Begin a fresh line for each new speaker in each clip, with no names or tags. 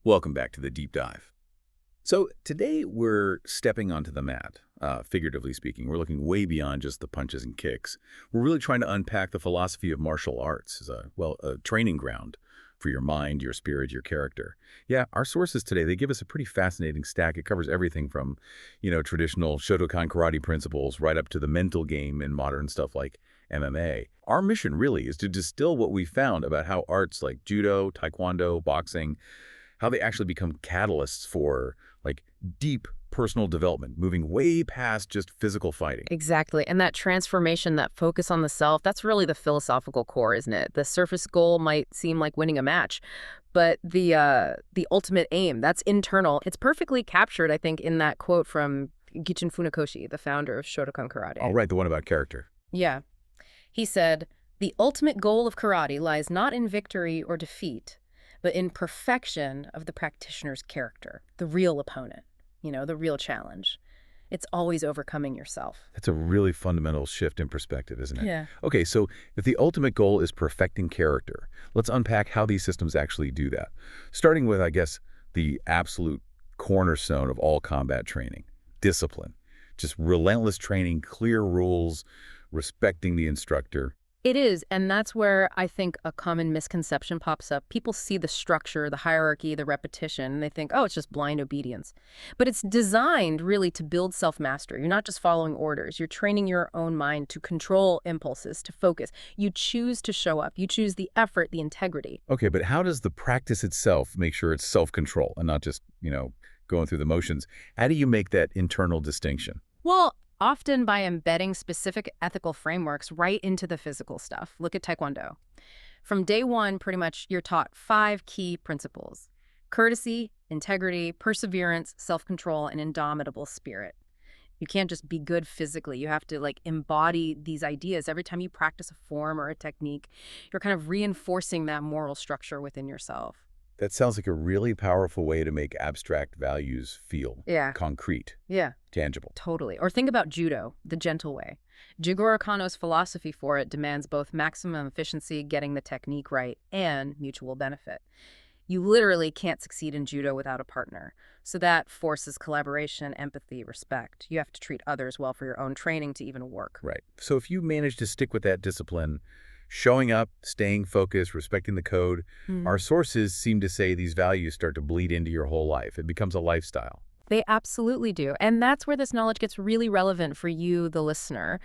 Welcome back to the deep dive. So today we're stepping onto the mat, figuratively speaking. We're looking way beyond just the punches and kicks. We're really trying to unpack the philosophy of martial arts as a training ground for your mind, your spirit, your character. Yeah, our sources today, they give us a pretty fascinating stack. It covers everything from, traditional Shotokan karate principles right up to the mental game and modern stuff like MMA. Our mission really is to distill what we found about how arts like judo, taekwondo, boxing, how they actually become catalysts for deep personal development, moving way past just physical fighting.
Exactly. And that transformation, that focus on the self, that's really the philosophical core, isn't it? The surface goal might seem like winning a match, but the ultimate aim, that's internal. It's perfectly captured, I think, in that quote from Gichin Funakoshi, the founder of Shotokan Karate.
Oh, right, the one about character.
Yeah. He said, "The ultimate goal of karate lies not in victory or defeat, but in perfection of the practitioner's character, the real opponent, the real challenge. It's always overcoming yourself."
That's a really fundamental shift in perspective, isn't it?
Yeah.
Okay, so if the ultimate goal is perfecting character, let's unpack how these systems actually do that. Starting with, I guess, the absolute cornerstone of all combat training, discipline. Just relentless training, clear rules, respecting the instructor.
It is, and that's where I think a common misconception pops up. People see the structure, the hierarchy, the repetition, and they think, oh, it's just blind obedience. But it's designed really to build self-mastery. You're not just following orders. You're training your own mind to control impulses, to focus. You choose to show up. You choose the effort, the integrity.
Okay, but how does the practice itself make sure it's self-control and not just, going through the motions? How do you make that internal distinction?
Well, often by embedding specific ethical frameworks right into the physical stuff. Look at Taekwondo. From day one, pretty much, you're taught 5 key principles: courtesy, integrity, perseverance, self-control, and indomitable spirit. You can't just be good physically. You have to embody these ideas. Every time you practice a form or a technique, you're kind of reinforcing that moral structure within yourself.
That sounds like a really powerful way to make abstract values feel
Yeah.
concrete,
Yeah.
tangible.
Totally. Or think about judo, the gentle way. Jigoro Kano's philosophy for it demands both maximum efficiency, getting the technique right, and mutual benefit. You literally can't succeed in judo without a partner. So that forces collaboration, empathy, respect. You have to treat others well for your own training to even work.
Right. So if you manage to stick with that discipline, showing up, staying focused, respecting the code, our sources seem to say these values start to bleed into your whole life. It becomes a lifestyle.
They absolutely do. And that's where this knowledge gets really relevant for you, the listener.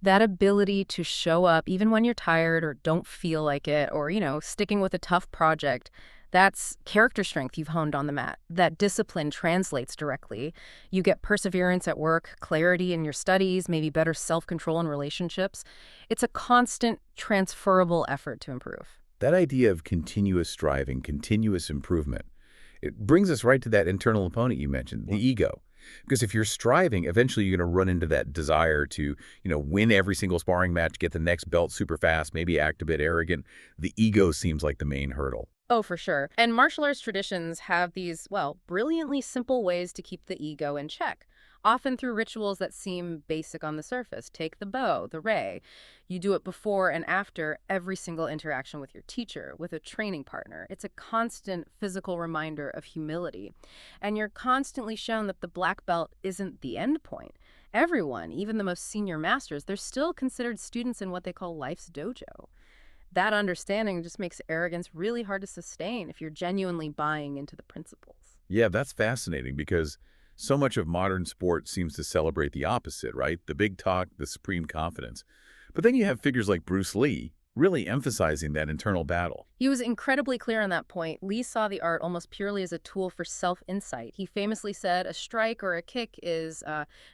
That ability to show up even when you're tired or don't feel like it, or, sticking with a tough project. That's character strength you've honed on the mat. That discipline translates directly. You get perseverance at work, clarity in your studies, maybe better self-control in relationships. It's a constant, transferable effort to improve.
That idea of continuous striving, continuous improvement, it brings us right to that internal opponent you mentioned, the ego. Because if you're striving, eventually you're going to run into that desire to, win every single sparring match, get the next belt super fast, maybe act a bit arrogant. The ego seems like the main hurdle.
Oh, for sure. And martial arts traditions have these, brilliantly simple ways to keep the ego in check, often through rituals that seem basic on the surface. Take the bow, the rei. You do it before and after every single interaction with your teacher, with a training partner. It's a constant physical reminder of humility. And you're constantly shown that the black belt isn't the end point. Everyone, even the most senior masters, they're still considered students in what they call life's dojo. That understanding just makes arrogance really hard to sustain if you're genuinely buying into the principles.
Yeah, that's fascinating because so much of modern sport seems to celebrate the opposite, right? The big talk, the supreme confidence. But then you have figures like Bruce Lee really emphasizing that internal battle.
He was incredibly clear on that point. Lee saw the art almost purely as a tool for self-insight. He famously said a strike or a kick is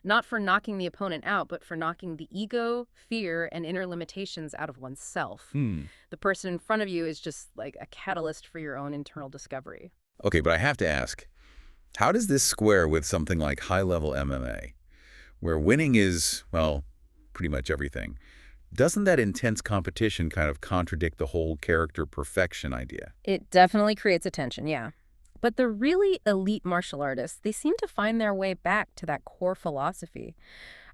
not for knocking the opponent out, but for knocking the ego, fear, and inner limitations out of oneself. The person in front of you is just like a catalyst for your own internal discovery.
Okay, but I have to ask, how does this square with something like high-level MMA, where winning is, pretty much everything? Doesn't that intense competition kind of contradict the whole character perfection idea?
It definitely creates a tension, yeah. But the really elite martial artists, they seem to find their way back to that core philosophy.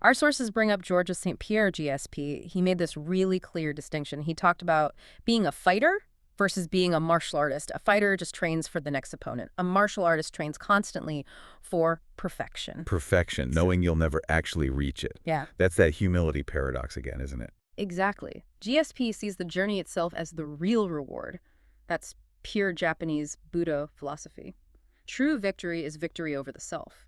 Our sources bring up George of St. Pierre, GSP. He made this really clear distinction. He talked about being a fighter versus being a martial artist. A fighter just trains for the next opponent. A martial artist trains constantly for perfection.
Perfection, knowing you'll never actually reach it.
Yeah.
That's that humility paradox again, isn't it?
Exactly. GSP sees the journey itself as the real reward. That's pure Japanese Budo philosophy. True victory is victory over the self.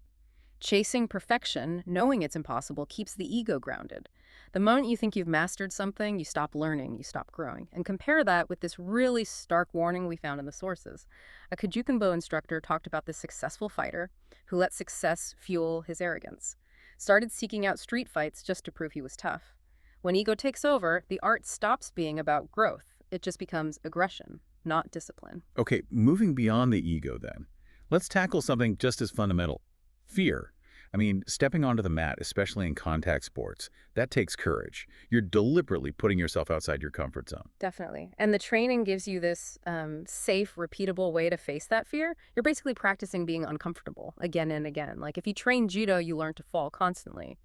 Chasing perfection, knowing it's impossible, keeps the ego grounded. The moment you think you've mastered something, you stop learning, you stop growing. And compare that with this really stark warning we found in the sources. A Kajukenbo instructor talked about this successful fighter who let success fuel his arrogance. Started seeking out street fights just to prove he was tough. When ego takes over, the art stops being about growth. It just becomes aggression, not discipline.
Okay, moving beyond the ego then, let's tackle something just as fundamental, fear. I mean, stepping onto the mat, especially in contact sports, that takes courage. You're deliberately putting yourself outside your comfort zone.
Definitely. And the training gives you this safe, repeatable way to face that fear. You're basically practicing being uncomfortable again and again. Like if you train judo, you learn to fall constantly.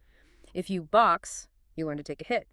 If you box, you learn to take a hit.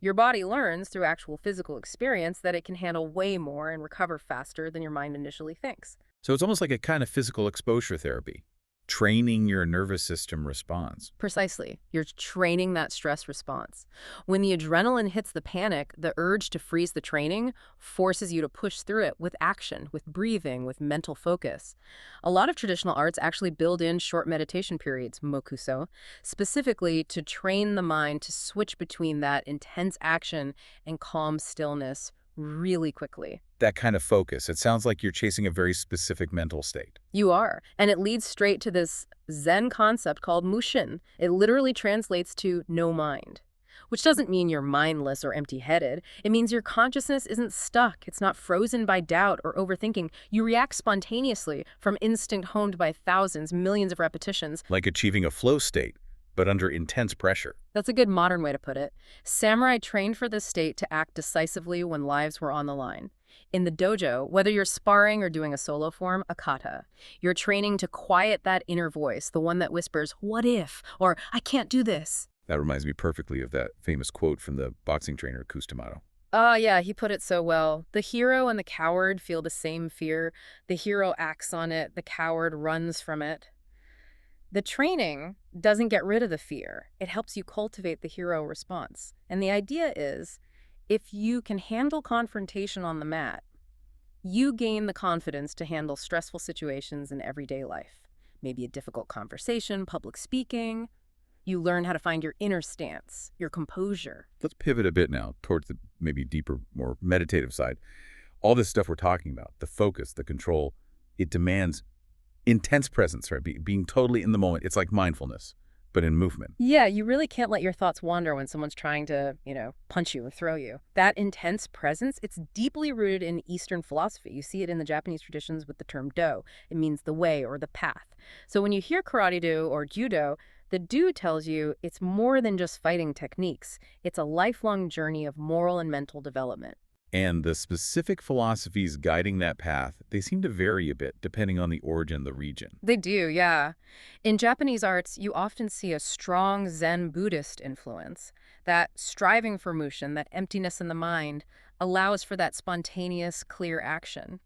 Your body learns through actual physical experience that it can handle way more and recover faster than your mind initially thinks.
So it's almost like a kind of physical exposure therapy, training your nervous system response.
Precisely. You're training that stress response. When the adrenaline hits the panic, the urge to freeze the training forces you to push through it with action, with breathing, with mental focus. A lot of traditional arts actually build in short meditation periods, mokuso, specifically to train the mind to switch between that intense action and calm stillness really quickly.
That kind of focus, it sounds like you're chasing a very specific mental state.
You are. And it leads straight to this Zen concept called mushin. It literally translates to no mind, which doesn't mean you're mindless or empty-headed. It means your consciousness isn't stuck. It's not frozen by doubt or overthinking. You react spontaneously from instinct honed by thousands, millions of repetitions.
Like achieving a flow state, but under intense pressure.
That's a good modern way to put it. Samurai trained for this state to act decisively when lives were on the line. In the dojo, whether you're sparring or doing a solo form, a kata, you're training to quiet that inner voice, the one that whispers, "What if?" or "I can't do this."
That reminds me perfectly of that famous quote from the boxing trainer Kustamado.
Oh, yeah, he put it so well. The hero and the coward feel the same fear. The hero acts on it. The coward runs from it. The training doesn't get rid of the fear. It helps you cultivate the hero response. And the idea is, if you can handle confrontation on the mat, you gain the confidence to handle stressful situations in everyday life. Maybe a difficult conversation, public speaking. You learn how to find your inner stance, your composure.
Let's pivot a bit now towards the maybe deeper, more meditative side. All this stuff we're talking about, the focus, the control, it demands intense presence, right? Being totally in the moment. It's like mindfulness, but in movement.
Yeah, you really can't let your thoughts wander when someone's trying to, punch you or throw you. That intense presence, it's deeply rooted in Eastern philosophy. You see it in the Japanese traditions with the term do. It means the way or the path. So when you hear karate do or judo, the do tells you it's more than just fighting techniques. It's a lifelong journey of moral and mental development.
And the specific philosophies guiding that path, they seem to vary a bit depending on the origin, the region.
They do, yeah. In Japanese arts, you often see a strong Zen Buddhist influence. That striving for mushin, that emptiness in the mind, allows for that spontaneous, clear action.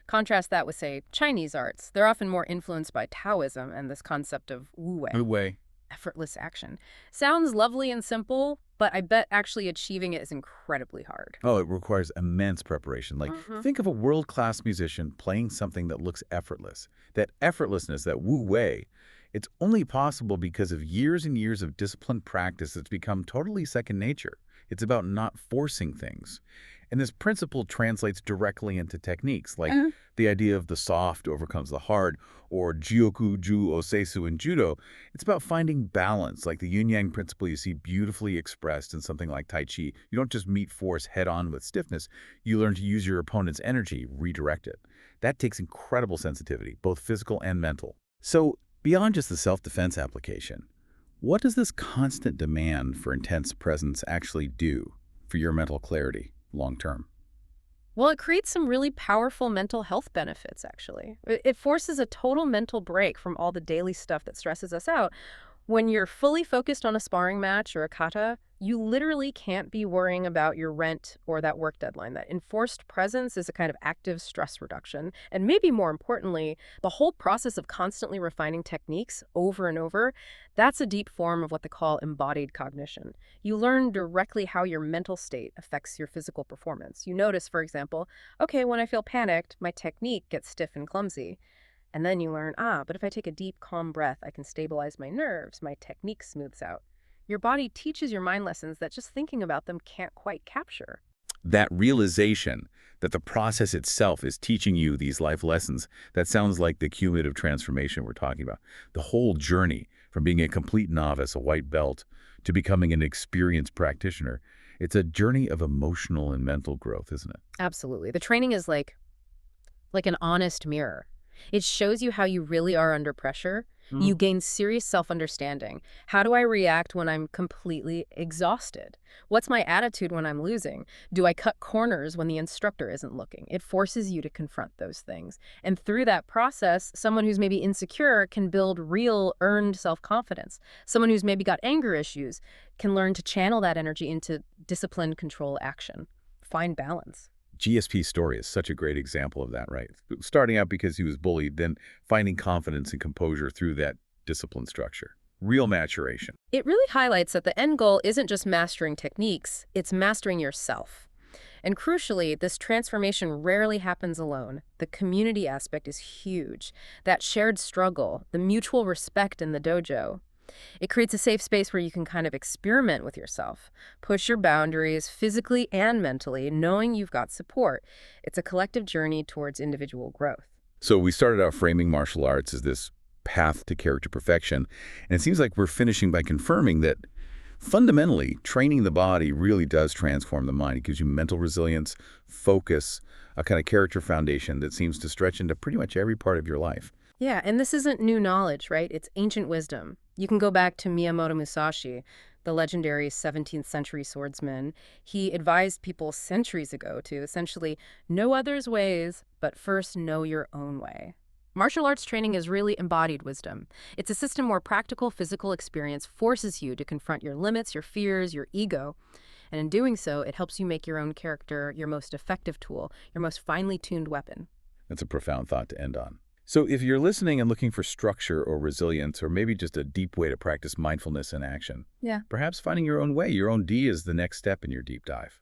Contrast that with, say, Chinese arts. They're often more influenced by Taoism and this concept of wu wei, effortless action. Sounds lovely and simple, but I bet actually achieving it is incredibly hard.
Oh, it requires immense preparation. Like, think of a world-class musician playing something that looks effortless. That effortlessness, that wu wei, it's only possible because of years and years of disciplined practice that's become totally second nature. It's about not forcing things. And this principle translates directly into techniques, like the idea of the soft overcomes the hard, or jioku ju osesu in judo. It's about finding balance, like the yin-yang principle you see beautifully expressed in something like Tai Chi. You don't just meet force head-on with stiffness. You learn to use your opponent's energy, redirect it. That takes incredible sensitivity, both physical and mental. So beyond just the self-defense application, what does this constant demand for intense presence actually do for your mental clarity long-term?
Well, it creates some really powerful mental health benefits, actually. It forces a total mental break from all the daily stuff that stresses us out. When you're fully focused on a sparring match or a kata, You literally can't be worrying about your rent or that work deadline. That enforced presence is a kind of active stress reduction. And maybe more importantly, the whole process of constantly refining techniques over and over, that's a deep form of what they call embodied cognition. You learn directly how your mental state affects your physical performance. You notice, for example, okay, when I feel panicked, my technique gets stiff and clumsy. And then you learn, but if I take a deep, calm breath, I can stabilize my nerves, my technique smooths out. Your body teaches your mind lessons that just thinking about them can't quite capture.
That realization that the process itself is teaching you these life lessons, that sounds like the cumulative transformation we're talking about. The whole journey from being a complete novice, a white belt, to becoming an experienced practitioner. It's a journey of emotional and mental growth, isn't it?
Absolutely. The training is like an honest mirror. It shows you how you really are under pressure. You gain serious self-understanding. How do I react when I'm completely exhausted? What's my attitude when I'm losing? Do I cut corners when the instructor isn't looking? It forces you to confront those things. And through that process, someone who's maybe insecure can build real earned self-confidence. Someone who's maybe got anger issues can learn to channel that energy into disciplined control action. Find balance.
GSP's story is such a great example of that, right? Starting out because he was bullied, then finding confidence and composure through that discipline structure. Real maturation.
It really highlights that the end goal isn't just mastering techniques, it's mastering yourself. And crucially, this transformation rarely happens alone. The community aspect is huge. That shared struggle, the mutual respect in the dojo. It creates a safe space where you can kind of experiment with yourself, push your boundaries physically and mentally, knowing you've got support. It's a collective journey towards individual growth.
So we started out framing martial arts as this path to character perfection, and it seems like we're finishing by confirming that fundamentally, training the body really does transform the mind. It gives you mental resilience, focus, a kind of character foundation that seems to stretch into pretty much every part of your life.
Yeah, and this isn't new knowledge, right? It's ancient wisdom. You can go back to Miyamoto Musashi, the legendary 17th century swordsman. He advised people centuries ago to essentially know others' ways, but first know your own way. Martial arts training is really embodied wisdom. It's a system where practical physical experience forces you to confront your limits, your fears, your ego. And in doing so, it helps you make your own character your most effective tool, your most finely tuned weapon.
That's a profound thought to end on. So if you're listening and looking for structure or resilience, or maybe just a deep way to practice mindfulness in action,
Yeah.
perhaps finding your own way, your own D is the next step in your deep dive.